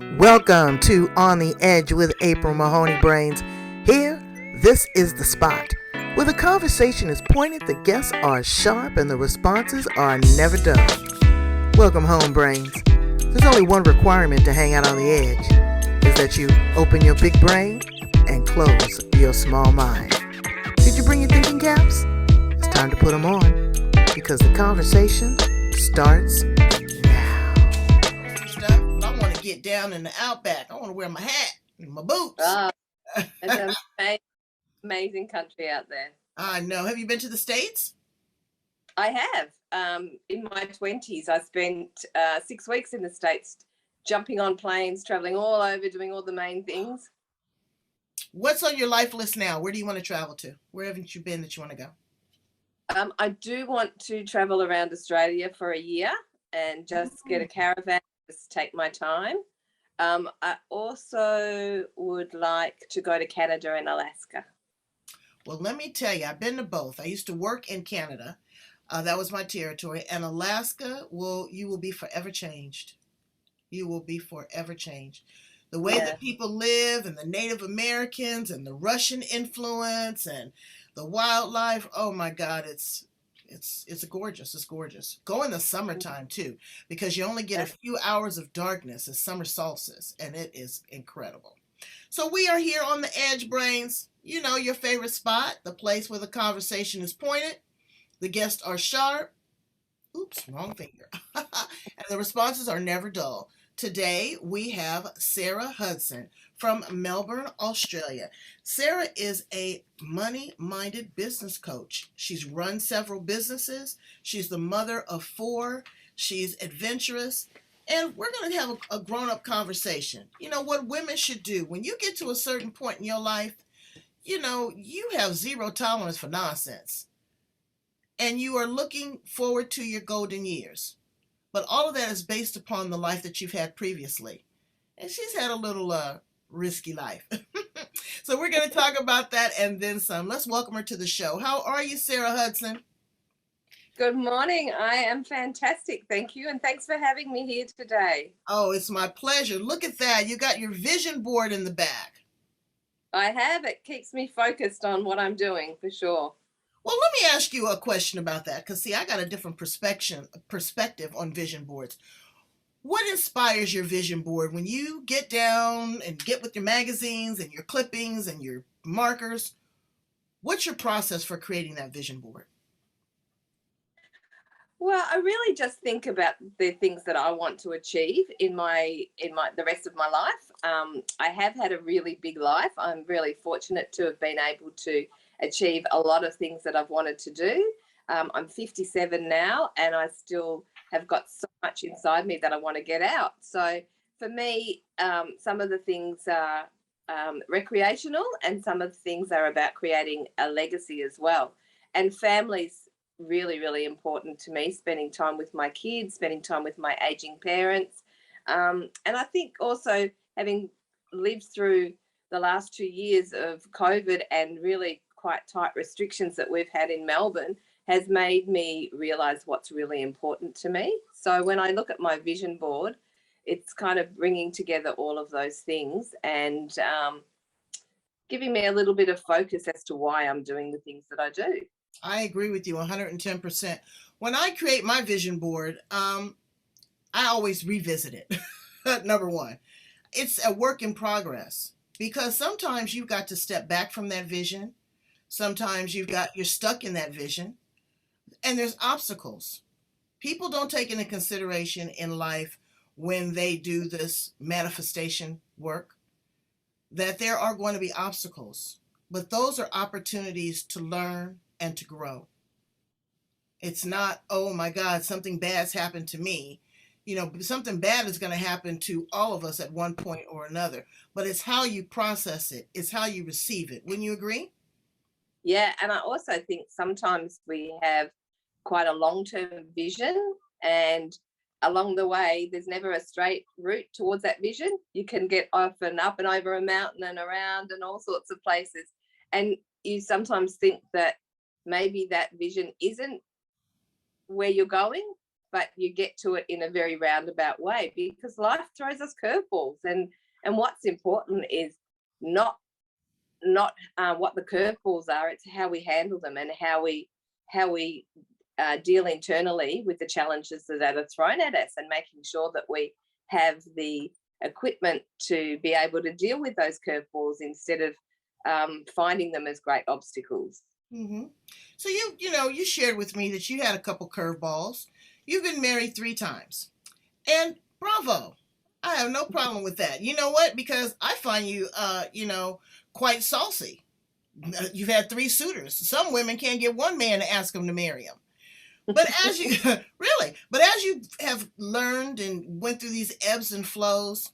Welcome to On the Edge with April Mahoney Brains. Here, this is the spot where the conversation is pointed, the guests are sharp, and the responses are never dull. Welcome home, Brains. There's only one requirement to hang out on the edge, is that you open your big brain and close your small mind. Did you bring your thinking caps? It's time to put them on, because the conversation starts now. Stuff, but I want to get down in the outback. I want to wear my hat and my boots. It's an amazing country out there. I know. Have you been to the States? I have. In my 20s, I spent 6 weeks in the States, jumping on planes, traveling all over, doing all the main things. What's on your life list now? Where do you want to travel to? Where haven't you been that you want to go? I do want to travel around Australia for a year and just get a caravan, just take my time. I also would like to go to Canada and Alaska. Well, let me tell you, I've been to both. I used to work in Canada. That was my territory. And Alaska, you will be forever changed. You will be forever changed. The way that people live, and the Native Americans, and the Russian influence, and the wildlife. Oh my God, it's gorgeous. It's gorgeous. Go in the summertime too, because you only get a few hours of darkness as summer solstice, and it is incredible. So we are here on the Edge, Brains. You know, your favorite spot, the place where the conversation is pointed, the guests are sharp. Oops, wrong finger. And the responses are never dull. Today, we have Sarah Hudson from Melbourne, Australia. Sarah is a money-minded business coach. She's run several businesses. She's the mother of 4. She's adventurous. And we're going to have a grown-up conversation. You know, what women should do. When you get to a certain point in your life, you know, you have zero tolerance for nonsense. And you are looking forward to your golden years. But all of that is based upon the life that you've had previously. And she's had a little risky life. So we're going to talk about that and then some. Let's welcome her to the show. How are you, Sarah Hudson? Good morning. I am fantastic. Thank you. And thanks for having me here today. Oh, it's my pleasure. Look at that. You got your vision board in the back. I have. It keeps me focused on what I'm doing, for sure. Well, let me ask you a question about that, because, see, I got a different perspective on vision boards. What inspires your vision board when you get down and get with your magazines and your clippings and your markers? What's your process for creating that vision board? Well, I really just think about the things that I want to achieve in the rest of my life. I have had a really big life. I'm really fortunate to have been able to achieve a lot of things that I've wanted to do. I'm 57 now, and I still have got so much inside me that I want to get out. So for me, some of the things are recreational, and some of the things are about creating a legacy as well. And family's really, really important to me, spending time with my kids, spending time with my aging parents. And I think also, having lived through the last 2 years of COVID and really quite tight restrictions that we've had in Melbourne, has made me realise what's really important to me. So when I look at my vision board, it's kind of bringing together all of those things and giving me a little bit of focus as to why I'm doing the things that I do. I agree with you 110%. When I create my vision board, I always revisit it. Number one, it's a work in progress, because sometimes you've got to step back from that vision. Sometimes you're stuck in that vision, and there's obstacles. People don't take into consideration in life, when they do this manifestation work, that there are going to be obstacles, but those are opportunities to learn and to grow. It's not, oh my God, something bad's happened to me. You know, something bad is going to happen to all of us at one point or another, but it's how you process it. It's how you receive it. Wouldn't you agree? Yeah, and I also think sometimes we have quite a long-term vision, and along the way, there's never a straight route towards that vision. You can get off and up and over a mountain and around and all sorts of places. And you sometimes think that maybe that vision isn't where you're going, but you get to it in a very roundabout way because life throws us curveballs. And what's important is not what the curveballs are. It's how we handle them and how we deal internally with the challenges that are thrown at us, and making sure that we have the equipment to be able to deal with those curveballs instead of finding them as great obstacles. Mm-hmm. So you shared with me that you had a couple curveballs. You've been married 3 times, and bravo. I have no problem with that. You know what? Because I find you, quite saucy. You've had 3 suitors. Some women can't get one man to ask them to marry them. But as you really, but as you have learned and went through these ebbs and flows,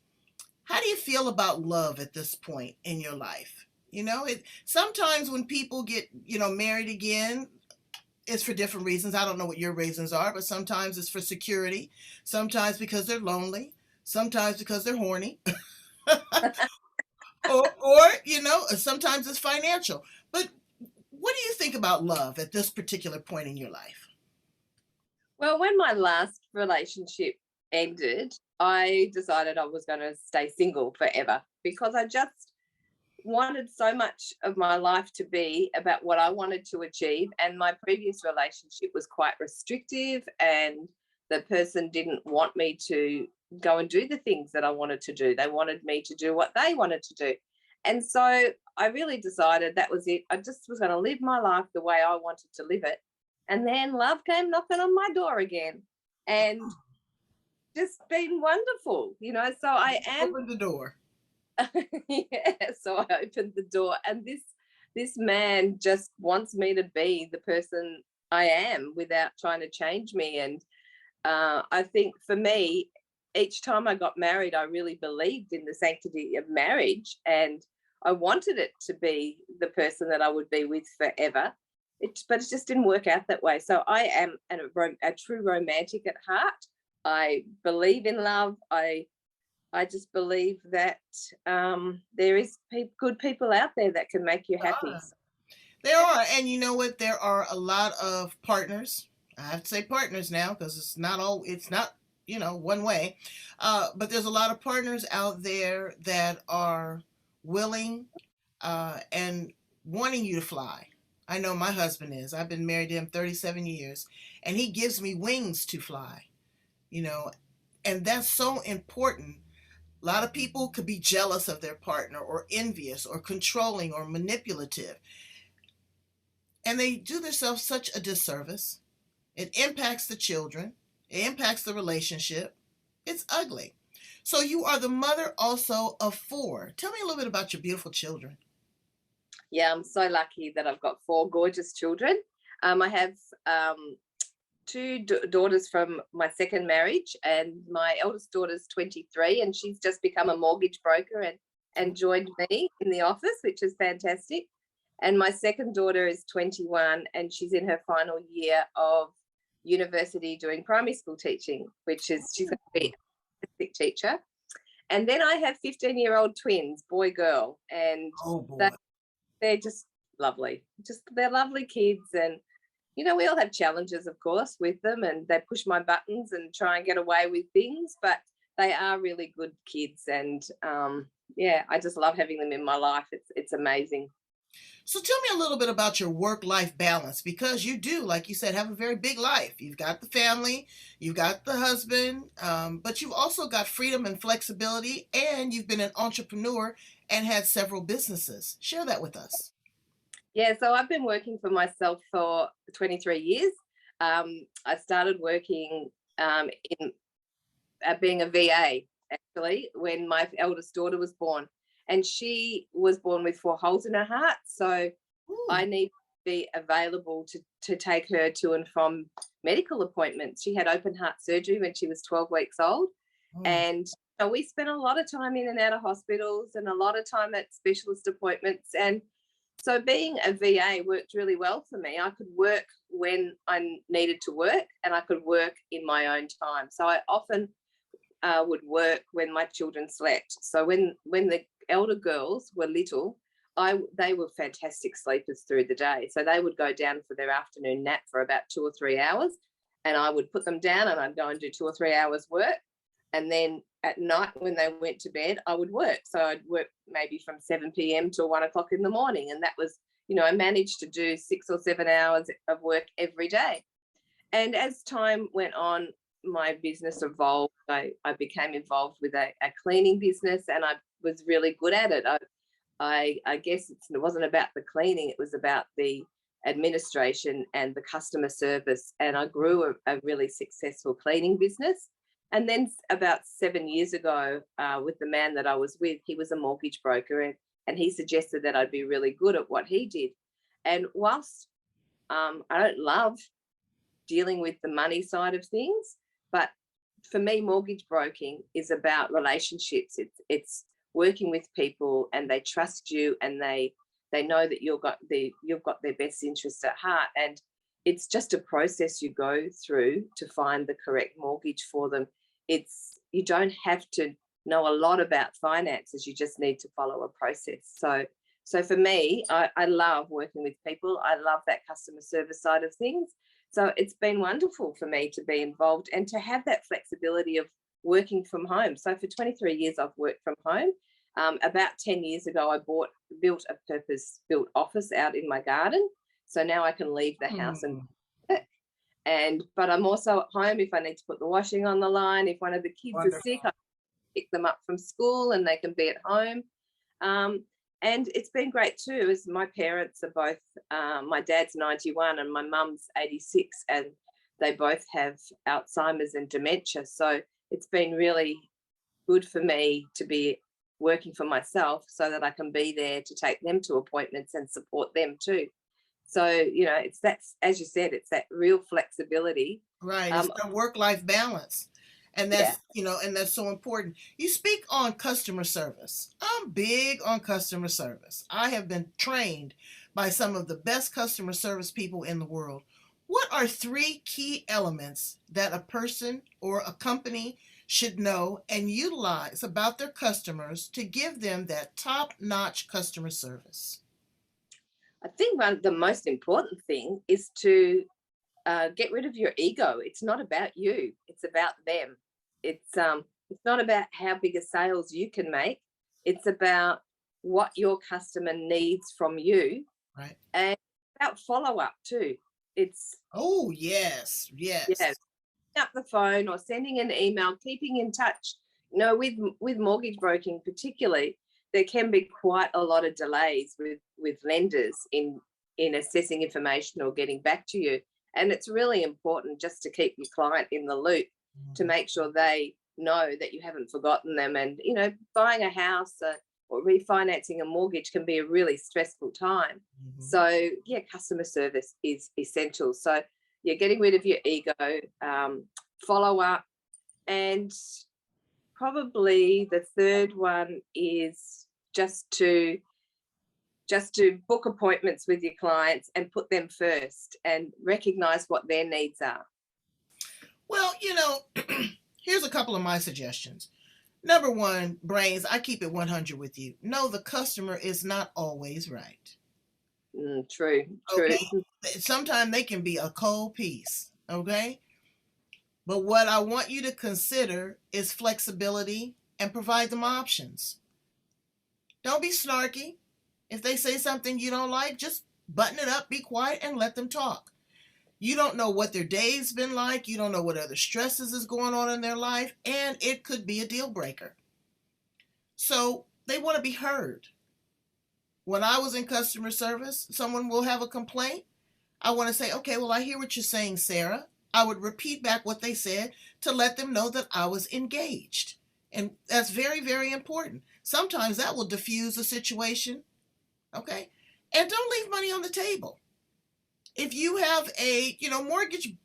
how do you feel about love at this point in your life? Sometimes when people get, married again, it's for different reasons. I don't know what your reasons are, but sometimes it's for security, sometimes because they're lonely, sometimes because they're horny, or sometimes it's financial. But what do you think about love at this particular point in your life? Well, when my last relationship ended, I decided I was going to stay single forever because I just wanted so much of my life to be about what I wanted to achieve. And my previous relationship was quite restrictive, and the person didn't want me to go and do the things that I wanted to do. They wanted me to do what they wanted to do. And so I really decided that was it. I just was going to live my life the way I wanted to live it. And then love came knocking on my door again, and just been wonderful, So I am. Open the door. Yeah, so I opened the door, and this man just wants me to be the person I am without trying to change me. And I think for me, each time I got married, I really believed in the sanctity of marriage, and I wanted it to be the person that I would be with forever. But it just didn't work out that way. So I am a true romantic at heart. I believe in love. I just believe that there is good people out there that can make you happy. There are, and you know what? There are a lot of partners. I have to say partners now because it's not one way. But there's a lot of partners out there that are willing and wanting you to fly. I know my husband is. I've been married to him 37 years, and he gives me wings to fly, and that's so important. A lot of people could be jealous of their partner or envious or controlling or manipulative, and they do themselves such a disservice. It impacts the children. It impacts the relationship. It's ugly. So you are the mother also of 4. Tell me a little bit about your beautiful children. Yeah, I'm so lucky that I've got 4 gorgeous children. I have 2 daughters from my second marriage, and my eldest daughter's 23, and she's just become a mortgage broker and joined me in the office, which is fantastic. And my second daughter is 21, and she's in her final year of university doing primary school teaching, she's going to be a fantastic teacher. And then I have 15-year-old twins, boy, girl, and they're just lovely. They're lovely kids. And, we all have challenges, of course, with them, and they push my buttons and try and get away with things, but they are really good kids. And, I just love having them in my life. It's amazing. So tell me a little bit about your work-life balance, because you do, like you said, have a very big life. You've got the family, you've got the husband, but you've also got freedom and flexibility, and you've been an entrepreneur and had several businesses. Share that with us. Yeah, so I've been working for myself for 23 years. I started working in being a VA, actually, when my eldest daughter was born. And she was born with 4 holes in her heart. So I need to be available to take her to and from medical appointments. She had open heart surgery when she was 12 weeks old. And so we spent a lot of time in and out of hospitals and a lot of time at specialist appointments. And so being a VA worked really well for me. I could work when I needed to work, and I could work in my own time. So I often would work when my children slept. So when the elder girls were little, they were fantastic sleepers through the day. So they would go down for their afternoon nap for about 2 or 3 hours, and I would put them down and I'd go and do 2 or 3 hours work. And then at night when they went to bed, I would work. So I'd work maybe from 7 p.m. till 1 o'clock in the morning. And that was, I managed to do 6 or 7 hours of work every day. And as time went on, my business evolved. I became involved with a cleaning business, and I was really good at it. I guess it wasn't about the cleaning, it was about the administration and the customer service. And I grew a really successful cleaning business. And then about 7 years ago, with the man that I was with, he was a mortgage broker, and he suggested that I'd be really good at what he did. And whilst I don't love dealing with the money side of things, but for me, mortgage broking is about relationships. It's working with people, and they trust you, and they know that you've got their best interests at heart. And it's just a process you go through to find the correct mortgage for them. You don't have to know a lot about finances. You just need to follow a process. So for me, I love working with people. I love that customer service side of things. So it's been wonderful for me to be involved and to have that flexibility of working from home. So for 23 years, I've worked from home. About 10 years ago, I built a purpose-built office out in my garden. So now I can leave the house and work. But I'm also at home if I need to put the washing on the line. If one of the kids is sick, I pick them up from school and they can be at home. And it's been great too, as my parents are both, my dad's 91 and my mum's 86, and they both have Alzheimer's and dementia. So it's been really good for me to be working for myself so that I can be there to take them to appointments and support them too. So, that's, as you said, it's that real flexibility. Right. It's a work-life balance. And that's, and that's so important. You speak on customer service. I'm big on customer service. I have been trained by some of the best customer service people in the world. What are 3 key elements that a person or a company should know and utilize about their customers to give them that top-notch customer service? I think the most important thing is to get rid of your ego. It's not about you. It's about them. It's not about how big a sales you can make. It's about what your customer needs from you. Right. And about follow-up too. It's yes. Yeah, up the phone or sending an email, keeping in touch. With mortgage broking particularly, there can be quite a lot of delays with lenders in assessing information or getting back to you. And it's really important just to keep your client in the loop, to make sure they know that you haven't forgotten them. And, buying a house or refinancing a mortgage can be a really stressful time. Mm-hmm. So, customer service is essential. So, getting rid of your ego, follow up, and probably the third one is just to book appointments with your clients and put them first and recognize what their needs are. Well, here's a couple of my suggestions. Number 1, Brains, I keep it 100 with you. No, the customer is not always right. True. Okay? Sometimes they can be a cold piece, okay? But what I want you to consider is flexibility and provide them options. Don't be snarky. If they say something you don't like, just button it up, be quiet, and let them talk. You don't know what their day's been like. You don't know what other stresses is going on in their life, and it could be a deal breaker. So they want to be heard. When I was in customer service, someone will have a complaint. I want to say, okay, well, I hear what you're saying, Sarah. I would repeat back what they said to let them know that I was engaged. And that's very, very important. Sometimes that will diffuse a situation. Okay. And don't leave money on the table. If you have a, mortgage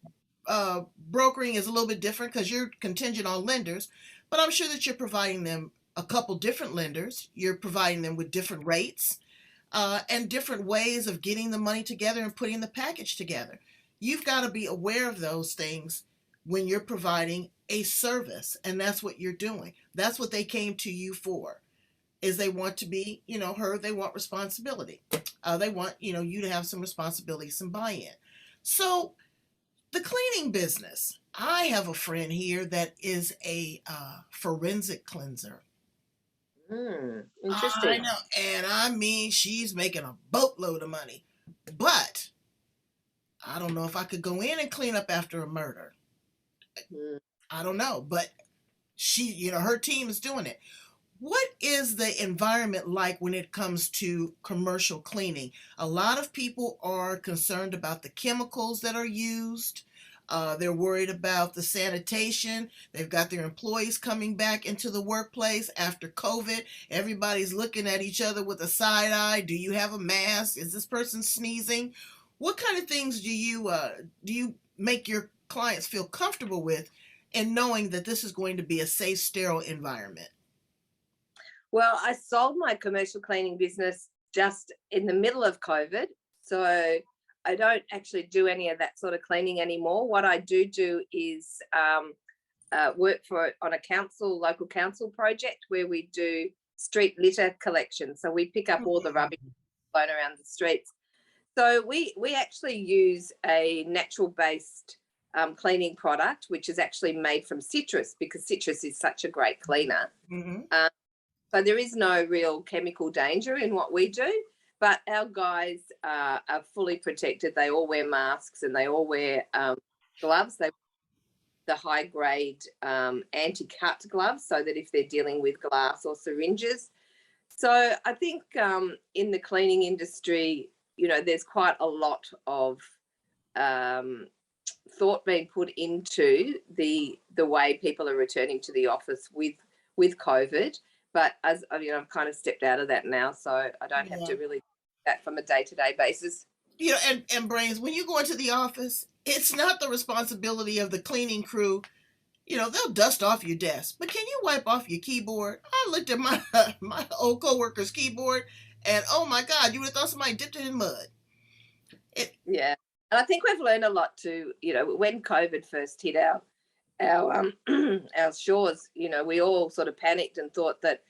brokering is a little bit different because you're contingent on lenders, but I'm sure that you're providing them a couple different lenders. You're providing them with different rates and different ways of getting the money together and putting the package together. You've got to be aware of those things when you're providing a service, and that's what you're doing. That's what they came to you for, is they want to be, heard. They want responsibility. They want, you to have some responsibility, some buy-in. So The cleaning business. I have a friend here that is a forensic cleanser. I Interesting. know, and I mean, she's making a boatload of money. But I don't know if I could go in and clean up after a murder. Mm. I don't know, but her team is doing it. What is the environment like when it comes to commercial cleaning? A lot of people are concerned about the chemicals that are used. They're worried about the sanitation. They've got their employees coming back into the workplace after COVID. Everybody's looking at each other with a side eye. Do you have a mask? Is this person sneezing? What kind of things do you make your clients feel comfortable with, and knowing that this is going to be a safe, sterile environment? Well, I sold my commercial cleaning business just in the middle of COVID. So I don't actually do any of that sort of cleaning anymore. What I do is work on a local council project where we do street litter collection. So we pick up all the rubbish blown around the streets. So we actually use a natural-based cleaning product, which is actually made from citrus, because citrus is such a great cleaner. Mm-hmm. So there is no real chemical danger in what we do, but our guys are fully protected. They all wear masks and they all wear gloves. They the high-grade anti-cut gloves, so that if they're dealing with glass or syringes. So I think in the cleaning industry, there's quite a lot of thought being put into the way people are returning to the office with COVID. But as I've kind of stepped out of that now, so I don't have to really do that from a day-to-day basis. And Brains, when you go into the office, it's not the responsibility of the cleaning crew. They'll dust off your desk, but can you wipe off your keyboard? I looked at my old coworker's keyboard, and oh my God, you would have thought somebody dipped it in mud. Yeah, and I think we've learned a lot too. When COVID first hit our our shores, we all sort of panicked and thought that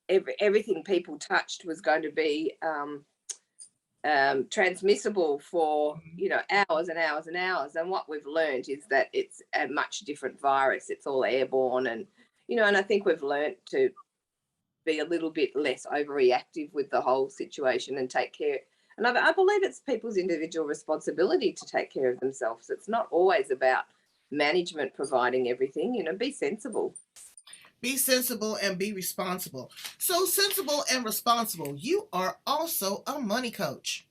everything people touched was going to be transmissible for hours and hours and hours. And what we've learned is that it's a much different virus. It's all airborne, and and I think we've learned to be a little bit less overreactive with the whole situation and take care. And I believe it's people's individual responsibility to take care of themselves. It's not always about management providing everything. Be sensible. Be sensible and be responsible. So sensible and responsible. You are also a money coach.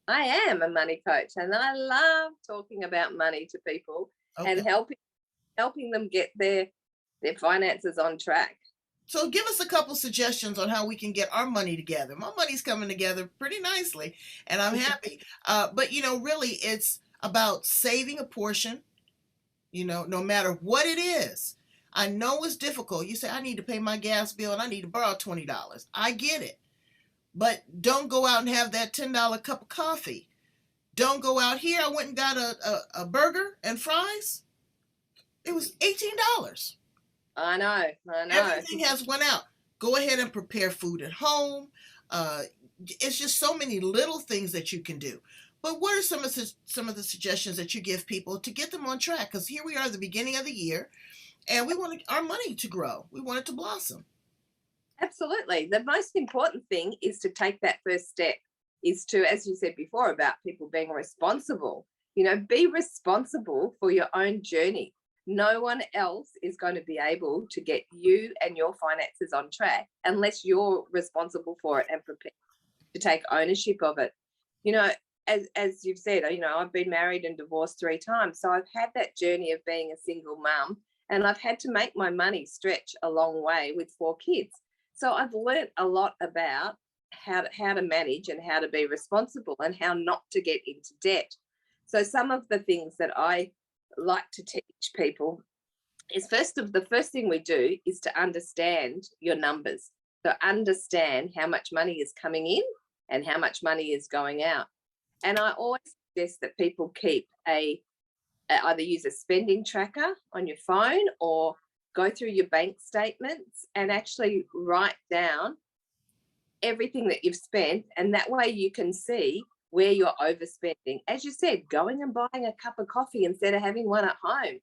I am a money coach, and I love talking about money to people and helping them get their finances on track. So give us a couple suggestions on how we can get our money together. My money's coming together pretty nicely, and I'm happy. But really, it's about saving a portion. No matter what it is. I know it's difficult. You say, I need to pay my gas bill and I need to borrow $20. I get it. But don't go out and have that $10 cup of coffee. Don't go out here. I went and got a burger and fries. It was $18. I know. Everything has went out. Go ahead and prepare food at home. It's just so many little things that you can do. But what are some of the suggestions that you give people to get them on track? Because here we are at the beginning of the year, and we want our money to grow. We want it to blossom. Absolutely. The most important thing is to take that first step, is to, as you said before, about people being responsible. Be responsible for your own journey. No one else is going to be able to get you and your finances on track unless you're responsible for it and prepared to take ownership of it. As you've said, I've been married and divorced 3 times. So I've had that journey of being a single mum, and I've had to make my money stretch a long way with 4 kids. So I've learned a lot about how to manage and how to be responsible and how not to get into debt. So some of the things that I like to teach people is the first thing we do is to understand your numbers. So understand how much money is coming in and how much money is going out. And I always suggest that people keep either use a spending tracker on your phone or go through your bank statements and actually write down everything that you've spent. And that way you can see where you're overspending. As you said, going and buying a cup of coffee instead of having one at home.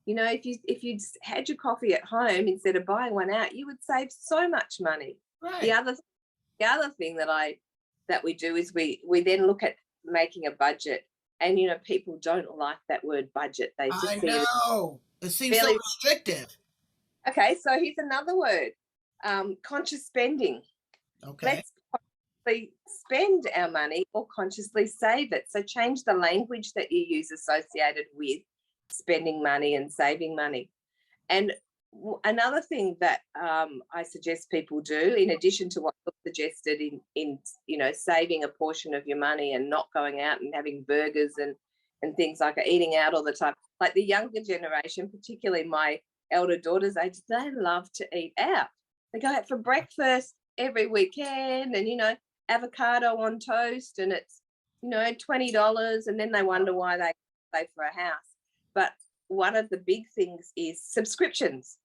You know, if you'd had your coffee at home instead of buying one out, you would save so much money. Right. The other thing that we do is we then look at making a budget, and you know, people don't like that word budget. They just I see know. It seems so really restrictive. Okay, so here's another word: conscious spending. Okay. Let's consciously spend our money or consciously save it. So change the language that you use associated with spending money and saving money. And another thing that I suggest people do, in addition to what was suggested in you know, saving a portion of your money and not going out and having burgers and things like eating out all the time, like the younger generation, particularly my elder daughter's age, they love to eat out. They go out for breakfast every weekend, and you know, avocado on toast, and it's, you know, $20, and then they wonder why they pay for a house. But one of the big things is subscriptions.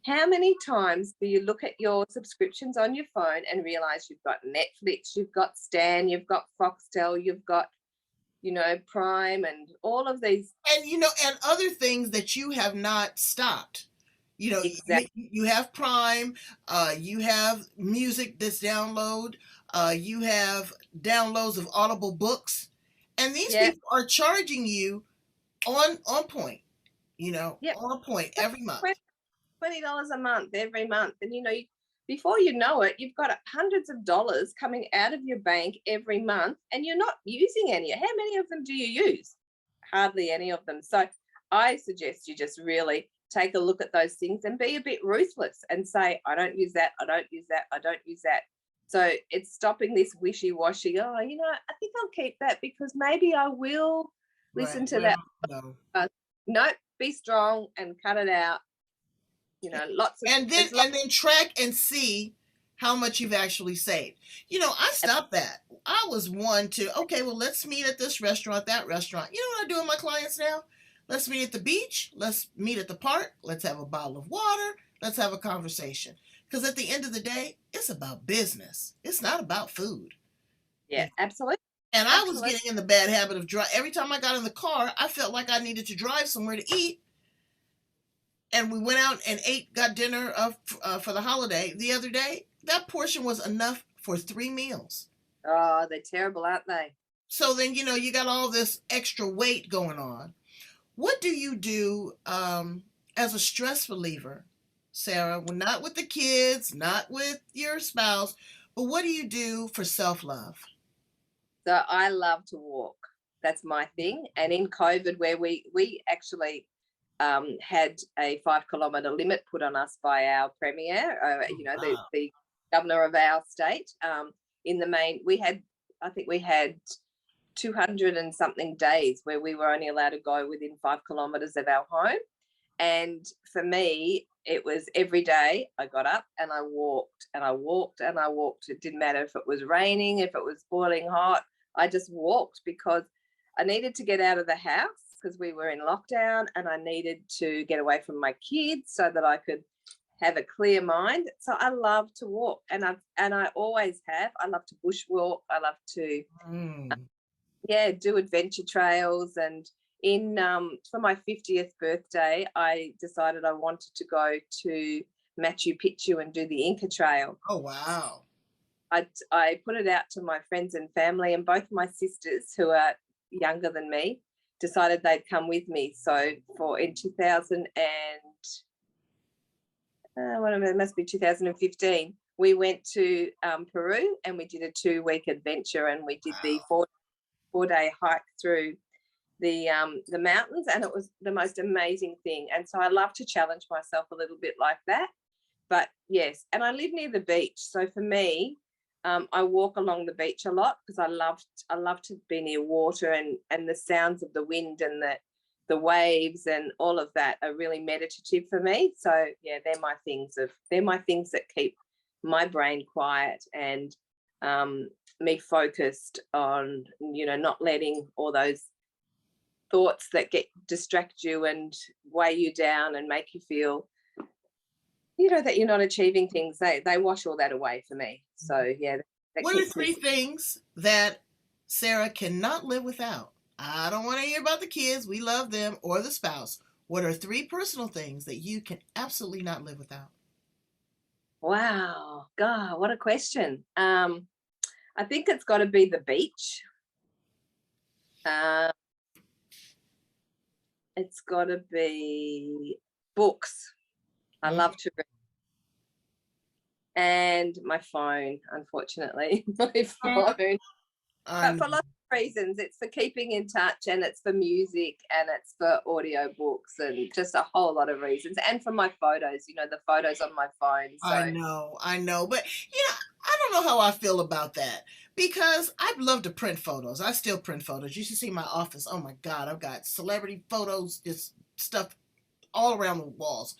How many times do you look at your subscriptions on your phone and realize you've got Netflix, you've got Stan, you've got Foxtel, you've got, you know, Prime, and all of these, And you know, and other things that you have not stopped. You know, exactly. you have Prime, you have music that's download, you have downloads of Audible books, and these people are charging you on point. You know, on point every month. $20 a month every month, and you know, before you know it, you've got hundreds of dollars coming out of your bank every month, and you're not using any. How many of them do you use? Hardly any of them. So I suggest you just really take a look at those things and be a bit ruthless and say, I don't use that, I don't use that, I don't use that. So it's stopping this wishy-washy, oh, you know, I think I'll keep that because maybe I will listen to that. No, be strong and cut it out. You know, lots of, and then track and see how much you've actually saved. You know, I stopped that. I was one to, okay, well, let's meet at this restaurant, that restaurant. You know what I do with my clients now? Let's meet at the beach. Let's meet at the park. Let's have a bottle of water. Let's have a conversation. Because at the end of the day, it's about business. It's not about food. Yeah, absolutely. And I was getting in the bad habit of every time I got in the car, I felt like I needed to drive somewhere to eat. And we went out and got dinner for the holiday the other day. That portion was enough for 3 meals. Oh, they're terrible, aren't they? So then, you know, you got all this extra weight going on. What do you do as a stress reliever, Sarah? Well, not with the kids, not with your spouse, but what do you do for self-love? So I love to walk. That's my thing. And in COVID, where we actually had a 5-kilometre limit put on us by our premier, you know, the governor of our state. In the main, I think we had 200 and something days where we were only allowed to go within 5 kilometres of our home. And for me, it was every day I got up and I walked and I walked and I walked. It didn't matter if it was raining, if it was boiling hot. I just walked because I needed to get out of the house because we were in lockdown, and I needed to get away from my kids so that I could have a clear mind. So I love to walk, and I always have. I love to bushwalk. I love to do adventure trails. And in for my 50th birthday, I decided I wanted to go to Machu Picchu and do the Inca Trail. Oh wow. I put it out to my friends and family, and both my sisters, who are younger than me, decided they'd come with me. So in 2000 and it must be 2015, we went to Peru, and we did a 2-week adventure, and we did the 4-day hike through the mountains, and it was the most amazing thing. And so I love to challenge myself a little bit like that. But yes, and I live near the beach, so for me, I walk along the beach a lot because I love to be near water, and the sounds of the wind and the waves and all of that are really meditative for me. So yeah, they're my things that keep my brain quiet and me focused on, you know, not letting all those thoughts that distract you and weigh you down and make you feel, you know, that you're not achieving things. They wash all that away for me. So yeah. What are 3 things that Sarah cannot live without. I don't want to hear about the kids. We love them or the spouse. What are three personal things that you can absolutely not live without? Wow, God, what a question. I think it's got to be the beach. Uh, it's got to be books. I Mm, love to read. And my phone, unfortunately, my phone. I But know. for lots of reasons, it's for keeping in touch, and it's for music, and it's for audio books, and just a whole lot of reasons. And for my photos, the photos on my phone. I So know, I know, but I don't know how I feel about that because I'd love to print photos. I still print photos. You should see my office. Oh my God, I've got celebrity photos, just stuff all around the walls.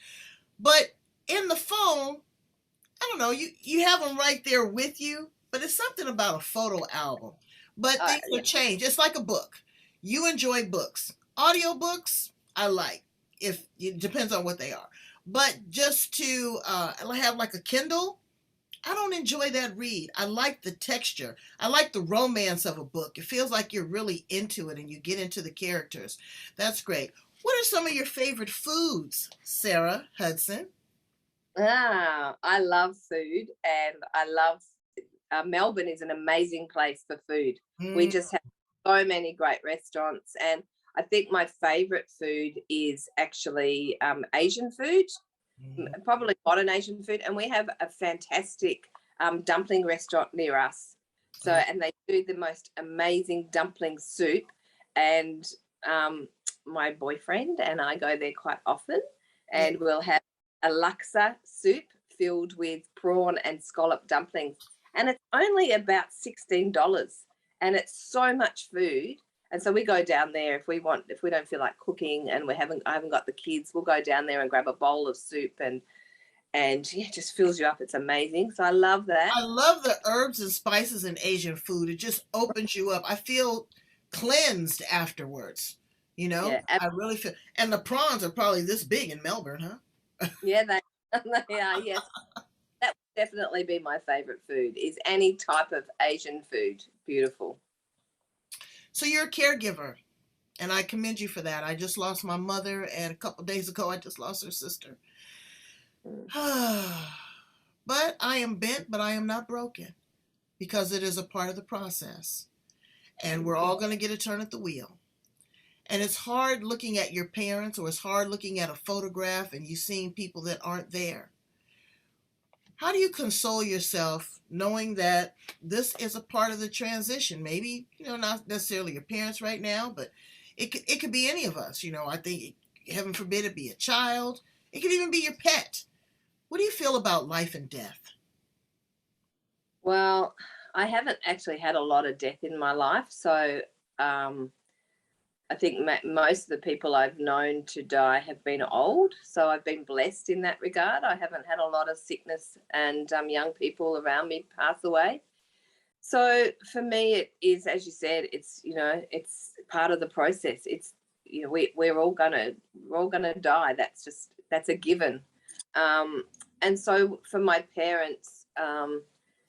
But in the phone, I don't know, you have them right there with you, but it's something about a photo album. But things yeah. have changed. It's like a book. You enjoy books. Audio books, I like. If it depends on what they are. But just to have like a Kindle, I don't enjoy that read. I like the texture. I like the romance of a book. It feels like you're really into it and you get into the characters. That's great. What are some of your favorite foods, Sarah Hudson? I love food, and I love Melbourne is an amazing place for food. We Mm, just have so many great restaurants, and I think my favorite food is actually Asian food, mm, probably modern Asian food, and we have a fantastic dumpling restaurant near us. So, oh, and they do the most amazing dumpling soup, and um, my boyfriend and I go there quite often, yeah. and we'll have a laksa soup filled with prawn and scallop dumplings, and it's only about $16, and it's so much food. And so we go down there if we don't feel like cooking and I haven't got the kids, we'll go down there and grab a bowl of soup, and yeah, it just fills you up. It's amazing. So I love that. I love the herbs and spices in Asian food. It just opens you up. I feel cleansed afterwards. Yeah, I really feel, and the prawns are probably this big in Melbourne, huh? yeah, they they are. Yes, that would definitely be my favorite food. Is any type of Asian food beautiful? So you're a caregiver, and I commend you for that. I just lost my mother, and a couple days ago, I just lost her sister. Mm. But I am bent, but I am not broken because it is a part of the process. And we're all going to get a turn at the wheel. And it's hard looking at your parents, or it's hard looking at a photograph and you seeing people that aren't there. How do you console yourself knowing that this is a part of the transition? Maybe, not necessarily your parents right now, but it could be any of us. I think, heaven forbid, it be a child. It could even be your pet. What do you feel about life and death? Well, I haven't actually had a lot of death in my life, so um, I think most of the people I've known to die have been old. So I've been blessed in that regard. I haven't had a lot of sickness and young people around me pass away. So for me, it is, as you said, it's part of the process. It's we're all gonna die. That's a given. Um, and so for my parents,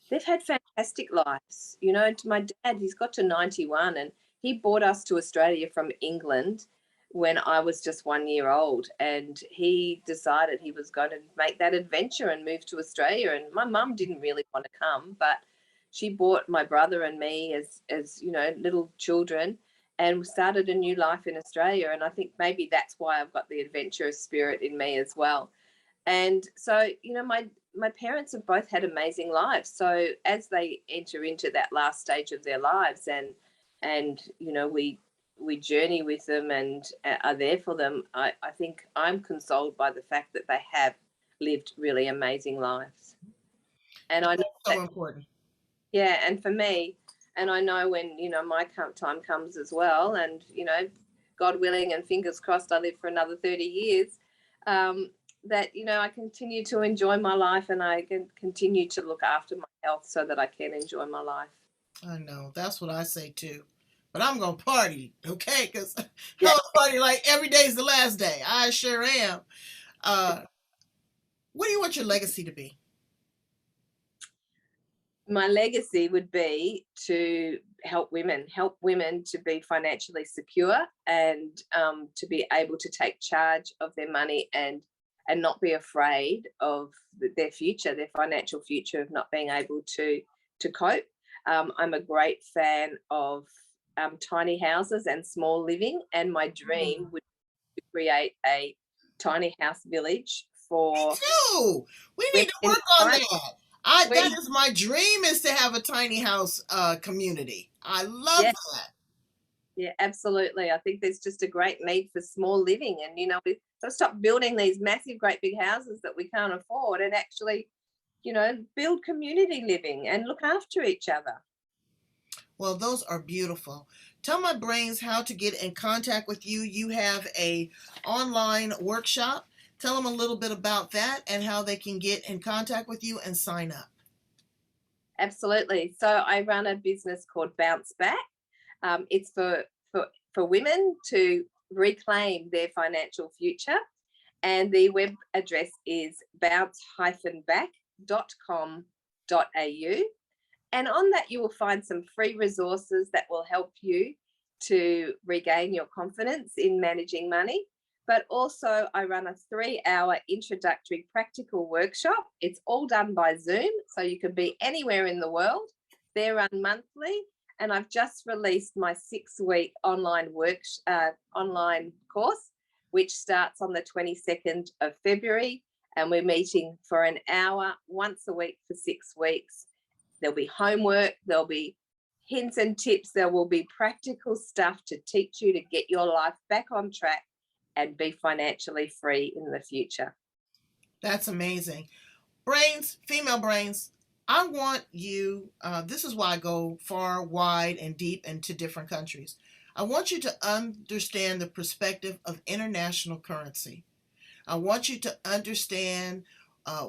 they've had fantastic lives. To my dad, he's got to 91, and he brought us to Australia from England when I was just 1 year old, and he decided he was going to make that adventure and move to Australia. And my mum didn't really want to come, but she brought my brother and me as little children, and started a new life in Australia. And I think maybe that's why I've got the adventurous spirit in me as well. And so, my parents have both had amazing lives. So as they enter into that last stage of their lives, and we journey with them and are there for them, I think I'm consoled by the fact that they have lived really amazing lives. And I know That's so that, important. yeah, and for me, and I know when my time comes as well, and God willing and fingers crossed, I live for another 30 years. That I continue to enjoy my life, and I can continue to look after my health so that I can enjoy my life. I know. That's what I say too. But I'm going to party, okay? Because I'm Yeah. going to party like every day's the last day. I sure am. Uh, what do you want your legacy to be? My legacy would be to help women to be financially secure and to be able to take charge of their money and not be afraid of their future, their financial future, of not being able to cope. I'm a great fan of tiny houses and small living, and my dream would be to create a tiny house village for. Me too. We need to work on that. That is my dream, is to have a tiny house community. I love that. Yeah, absolutely. I think there's just a great need for small living, and we've got to stop building these massive, great big houses that we can't afford, and actually, build community living and look after each other. Well, those are beautiful. Tell my brains how to get in contact with you. You have a online workshop. Tell them a little bit about that and how they can get in contact with you and sign up. Absolutely. So I run a business called Bounce Back. It's for women to reclaim their financial future, and the web address is bounce-back.com.au. And on that, you will find some free resources that will help you to regain your confidence in managing money. But also, I run a 3-hour introductory practical workshop. It's all done by Zoom, so you can be anywhere in the world. They're run monthly, and I've just released my 6-week online course, which starts on the 22nd of February, and we're meeting for an hour once a week for 6 weeks. There'll be homework, there'll be hints and tips, there will be practical stuff to teach you to get your life back on track and be financially free in the future. That's amazing. Brains, female brains, I want you, this is why I go far, wide, and deep into different countries. I want you to understand the perspective of international currency. I want you to understand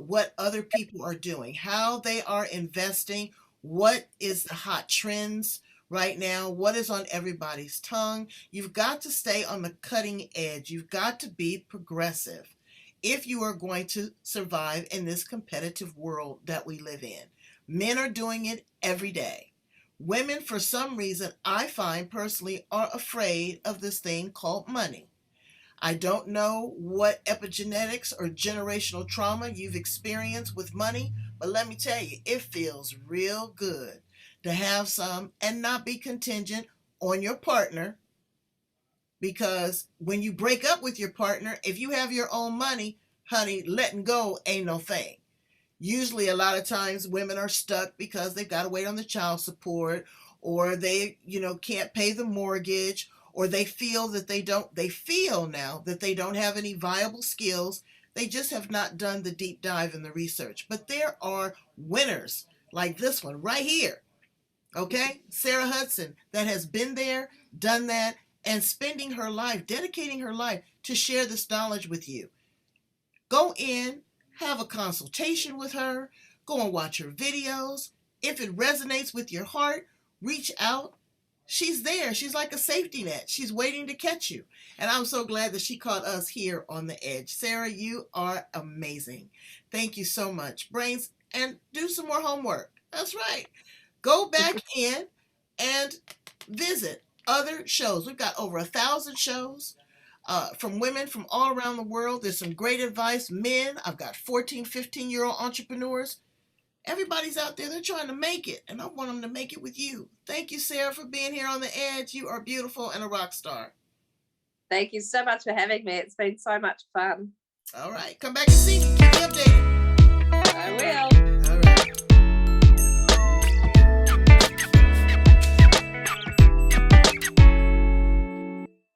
what other people are doing, how they are investing, what is the hot trends right now, what is on everybody's tongue. You've got to stay on the cutting edge. You've got to be progressive if you are going to survive in this competitive world that we live in. Men are doing it every day. Women, for some reason, I find personally, are afraid of this thing called money. I don't know what epigenetics or generational trauma you've experienced with money, but let me tell you, it feels real good to have some and not be contingent on your partner, because when you break up with your partner, if you have your own money, honey, letting go ain't no thing. Usually a lot of times women are stuck because they've got to wait on the child support, or they, can't pay the mortgage, or they feel now that they don't have any viable skills. They just have not done the deep dive in the research. But there are winners like this one right here. Okay, Sarah Hudson, that has been there, done that, and spending her life, dedicating her life to share this knowledge with you. Go in, have a consultation with her, go and watch her videos. If it resonates with your heart, reach out. She's there. She's like a safety net. She's waiting to catch you. And I'm so glad that she caught us here on the edge. Sarah, you are amazing. Thank you so much. Brains, and do some more homework. That's right. Go back in and visit other shows. We've got over 1,000 shows from women from all around the world. There's some great advice. Men, I've got 14, 15-year-old entrepreneurs. Everybody's out there, they're trying to make it, and I want them to make it with you. Thank you, Sarah, for being here on the edge. You are beautiful and a rock star. Thank you so much for having me. It's been so much fun. All right, come back and see me. Keep me updated. I will.